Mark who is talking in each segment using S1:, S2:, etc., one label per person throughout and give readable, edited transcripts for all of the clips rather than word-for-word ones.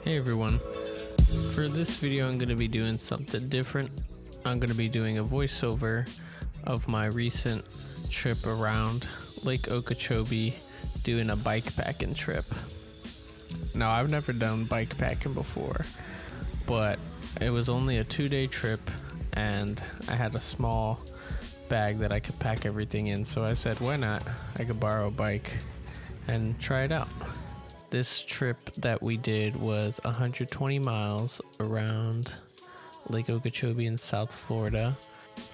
S1: Hey everyone, for this video I'm going to be doing something different. I'm going to be doing a voiceover of my recent trip around Lake Okeechobee doing a bikepacking trip. Now I've never done bikepacking before, but it was only a 2-day trip and I had a small bag that I could pack everything in, so I said why not, I could borrow a bike and try it out. This trip that we did was 120 miles around Lake Okeechobee in South Florida.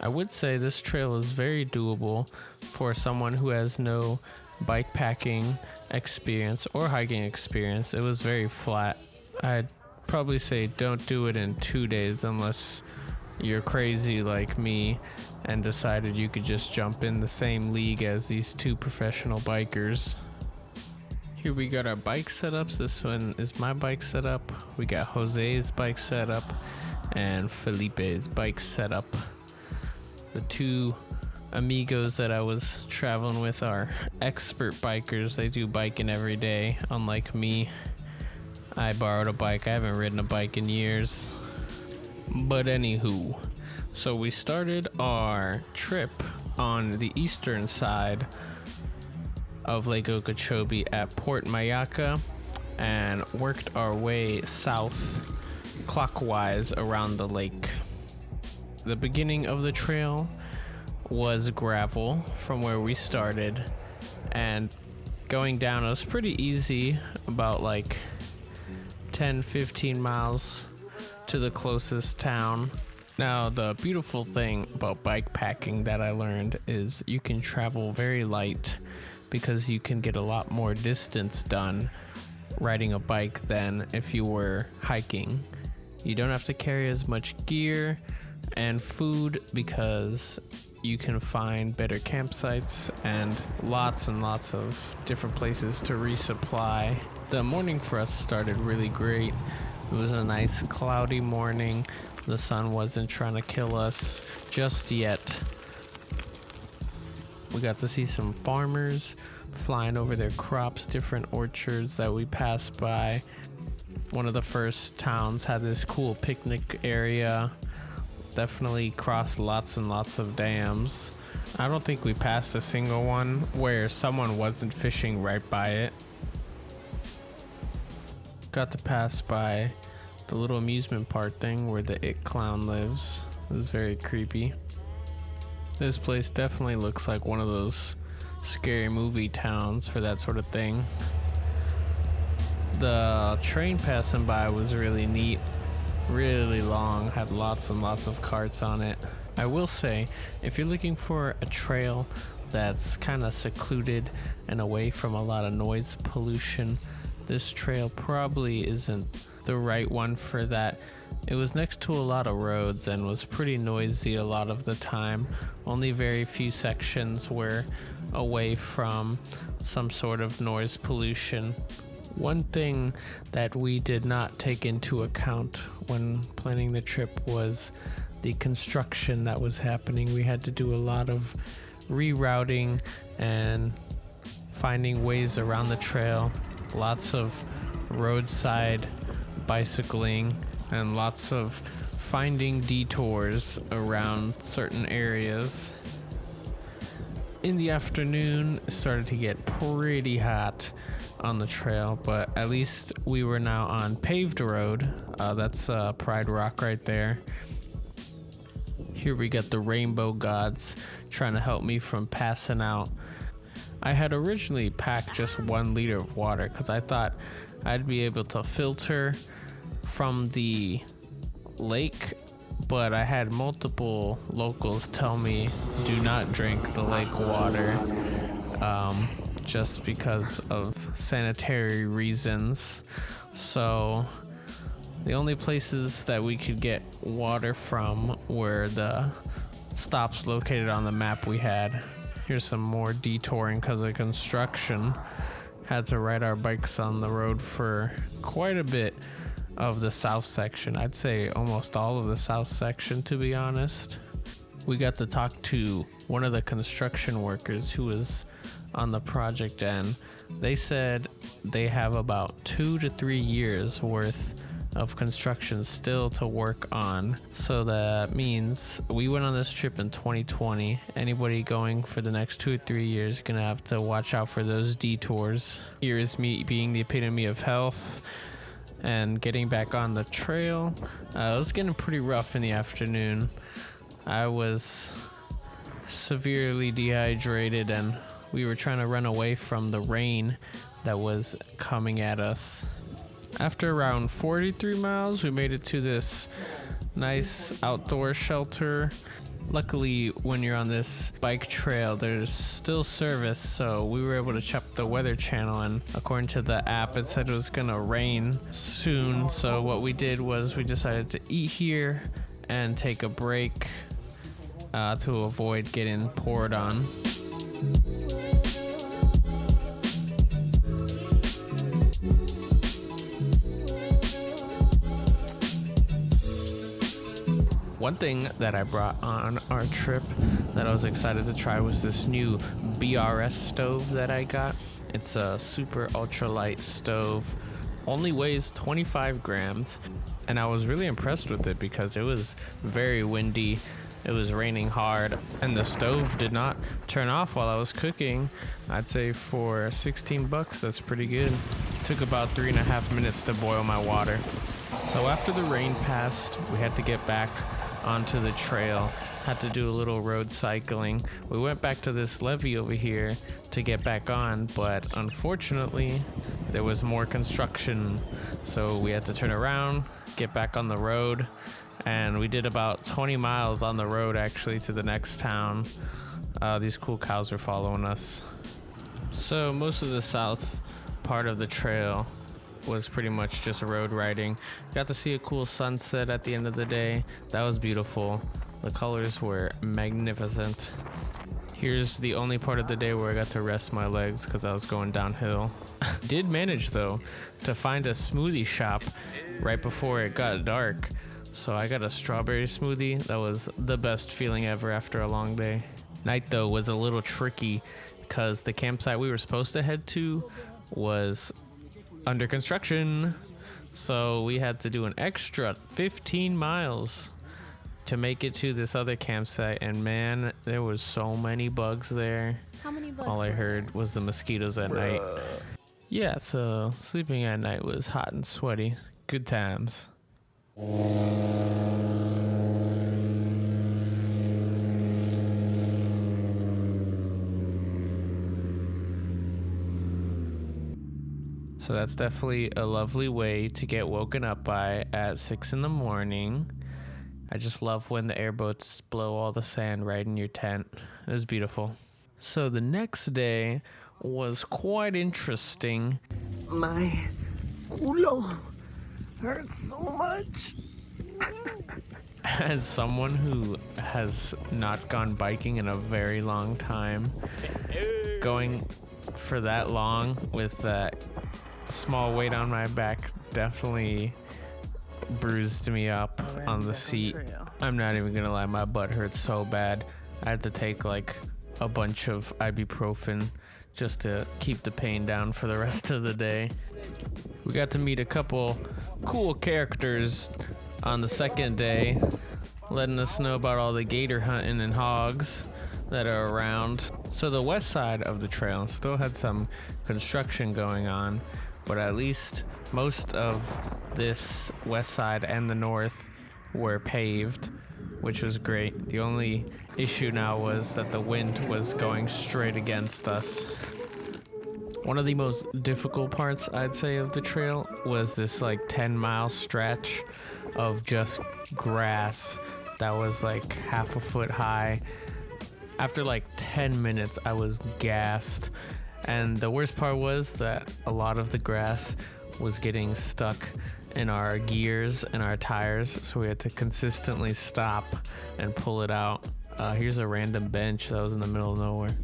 S1: I would say this trail is very doable for someone who has no bikepacking experience or hiking experience. It was very flat. I'd probably say don't do it in 2 days unless you're crazy like me and decided you could just jump in the same league as these two professional bikers. Here we got our bike setups. This one is my bike setup. We got Jose's bike setup and Felipe's bike setup. The two amigos that I was traveling with are expert bikers. They do biking every day, unlike me. I borrowed a bike. I haven't ridden a bike in years. But anywho, so we started our trip on the eastern side of Lake Okeechobee at Port Mayaca and worked our way south clockwise around the lake. The beginning of the trail was gravel from where we started, and going down it was pretty easy, about like 10-15 miles to the closest town. Now the beautiful thing about bikepacking that I learned is you can travel very light because you can get a lot more distance done riding a bike than if you were hiking. You don't have to carry as much gear and food because you can find better campsites and lots of different places to resupply. The morning for us started really great. It was a nice cloudy morning. The sun wasn't trying to kill us just yet. We got to see some farmers flying over their crops, different orchards that we passed by. One of the first towns had this cool picnic area. Definitely crossed lots and lots of dams. I don't think we passed a single one where someone wasn't fishing right by it. Got to pass by the little amusement park thing where the It Clown lives. It was very creepy. This place definitely looks like one of those scary movie towns for that sort of thing. The train passing by was really neat, really long, had lots and lots of carts on it. I will say, if you're looking for a trail that's kind of secluded and away from a lot of noise pollution, this trail probably isn't the right one for that. It was next to a lot of roads and was pretty noisy a lot of the time. Only very few sections were away from some sort of noise pollution. One thing that we did not take into account when planning the trip was the construction that was happening. We had to do a lot of rerouting and finding ways around the trail. Lots of roadside bicycling and lots of finding detours around certain areas. In the afternoon, it started to get pretty hot on the trail, but at least we were now on paved road. That's Pride Rock right there. Here we got the rainbow gods trying to help me from passing out. I had originally packed just 1 liter of water because I thought I'd be able to filter from the lake, but I had multiple locals tell me do not drink the lake water just because of sanitary reasons. So the only places that we could get water from were the stops located on the map we had. Here's some more detouring because of construction. Had to ride our bikes on the road for quite a bit of the south section. I'd say almost all of the south section, to be honest. We got to talk to one of the construction workers who was on the project end. They said they have about 2 to 3 years worth of construction still to work on. So that means we went on this trip in 2020. Anybody going for the next 2 or 3 years is gonna have to watch out for those detours. Here is me being the epitome of health and getting back on the trail. It was getting pretty rough in the afternoon. I was severely dehydrated and we were trying to run away from the rain that was coming at us. After around 43 miles, we made it to this nice outdoor shelter. Luckily, when you're on this bike trail, there's still service, so we were able to check the weather channel, and according to the app, it said it was gonna rain soon. So what we did was we decided to eat here and take a break to avoid getting poured on. One thing that I brought on our trip that I was excited to try was this new BRS stove that I got. It's a super ultralight stove, only weighs 25 grams, and I was really impressed with it because it was very windy, it was raining hard, and the stove did not turn off while I was cooking. I'd say for 16 bucks, that's pretty good. It took about 3.5 minutes to boil my water. So after the rain passed, we had to get back onto the trail, had to do a little road cycling. We went back to this levee over here to get back on, but unfortunately there was more construction, so we had to turn around, get back on the road, and we did about 20 miles on the road actually to the next town. These cool cows were following us. So most of the south part of the trail was pretty much just road riding. Got to see a cool sunset at the end of the day. That was beautiful. The colors were magnificent. Here's the only part of the day where I got to rest my legs because I was going downhill. Did manage though to find a smoothie shop right before it got dark. So I got a strawberry smoothie. That was the best feeling ever after a long day. Night though was a little tricky because the campsite we were supposed to head to was under construction, so we had to do an extra 15 miles to make it to this other campsite, and man, there was so many bugs there.
S2: How many bugs?
S1: All I heard was the mosquitoes at night. Yeah, so sleeping at night was hot and sweaty. Good times. So that's definitely a lovely way to get woken up by at 6 in the morning. I just love when the airboats blow all the sand right in your tent. It was beautiful. So the next day was quite interesting.
S3: My culo hurts so much.
S1: As someone who has not gone biking in a very long time, going for that long with that small weight on my back definitely bruised me up on the seat. I'm not even gonna lie, my butt hurts so bad. I had to take like a bunch of ibuprofen just to keep the pain down for the rest of the day. We got to meet a couple cool characters on the second day, letting us know about all the gator hunting and hogs that are around. So the west side of the trail still had some construction going on, but at least most of this west side and the north were paved, which was great. The only issue now was that the wind was going straight against us. One of the most difficult parts, I'd say, of the trail was this like 10-mile stretch of just grass that was like half a foot high. After like 10 minutes, I was gassed. And the worst part was that a lot of the grass was getting stuck in our gears and our tires, so we had to consistently stop and pull it out. Here's a random bench that was in the middle of nowhere.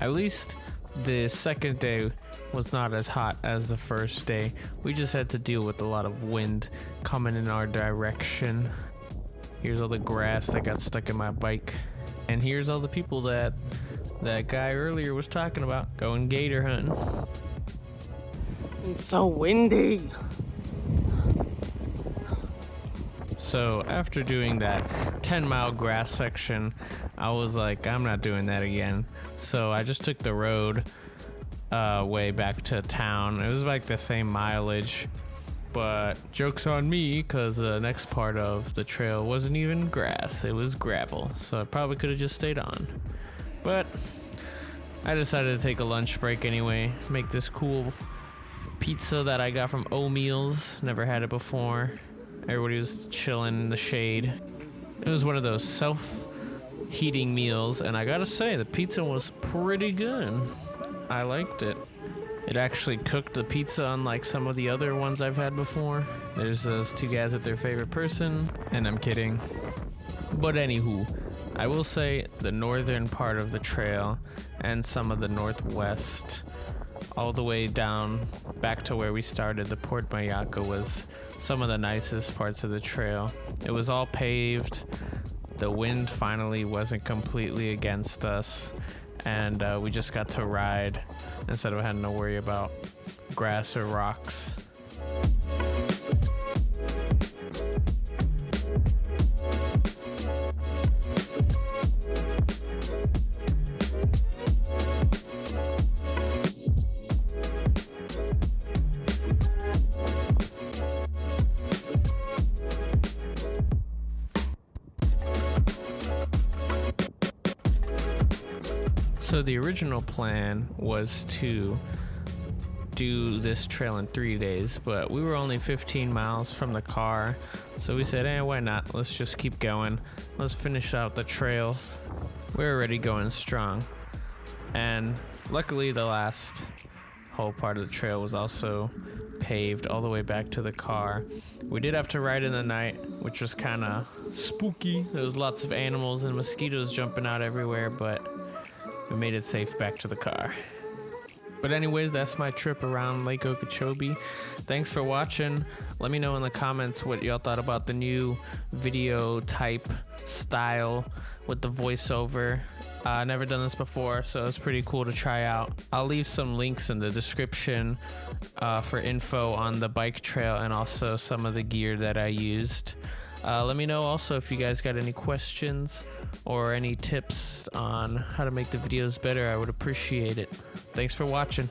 S1: At least the second day was not as hot as the first day. We just had to deal with a lot of wind coming in our direction. Here's all the grass that got stuck in my bike. And here's all the people that guy earlier was talking about going gator hunting.
S3: It's so windy.
S1: So after doing that 10-mile grass section, I was like, I'm not doing that again. So I just took the road way back to town. It was like the same mileage, but joke's on me because the next part of the trail wasn't even grass, it was gravel. So I probably could have just stayed on. But I decided to take a lunch break anyway, make this cool pizza that I got from O-Meals. Never had it before. Everybody was chilling in the shade. It was one of those self-heating meals, and I gotta say, the pizza was pretty good. I liked it. It actually cooked the pizza unlike some of the other ones I've had before. There's those two guys with their favorite person, and I'm kidding. But anywho, I will say the northern part of the trail and some of the northwest, all the way down back to where we started, the Port Mayaca, was some of the nicest parts of the trail. It was all paved. The wind finally wasn't completely against us, and we just got to ride instead of having to worry about grass or rocks. So the original plan was to do this trail in 3 days, but we were only 15 miles from the car, so we said, why not? Let's just keep going. Let's finish out the trail. We're already going strong. And luckily the last whole part of the trail was also paved all the way back to the car. We did have to ride in the night, which was kind of spooky. There was lots of animals and mosquitoes jumping out everywhere, but we made it safe back to the car. But anyways, that's my trip around Lake Okeechobee. Thanks for watching. Let me know in the comments what y'all thought about the new video type style with the voiceover. I've never done this before, so it's pretty cool to try out. I'll leave some links in the description for info on the bike trail and also some of the gear that I used. Let me know also if you guys got any questions or any tips on how to make the videos better. I would appreciate it. Thanks for watching.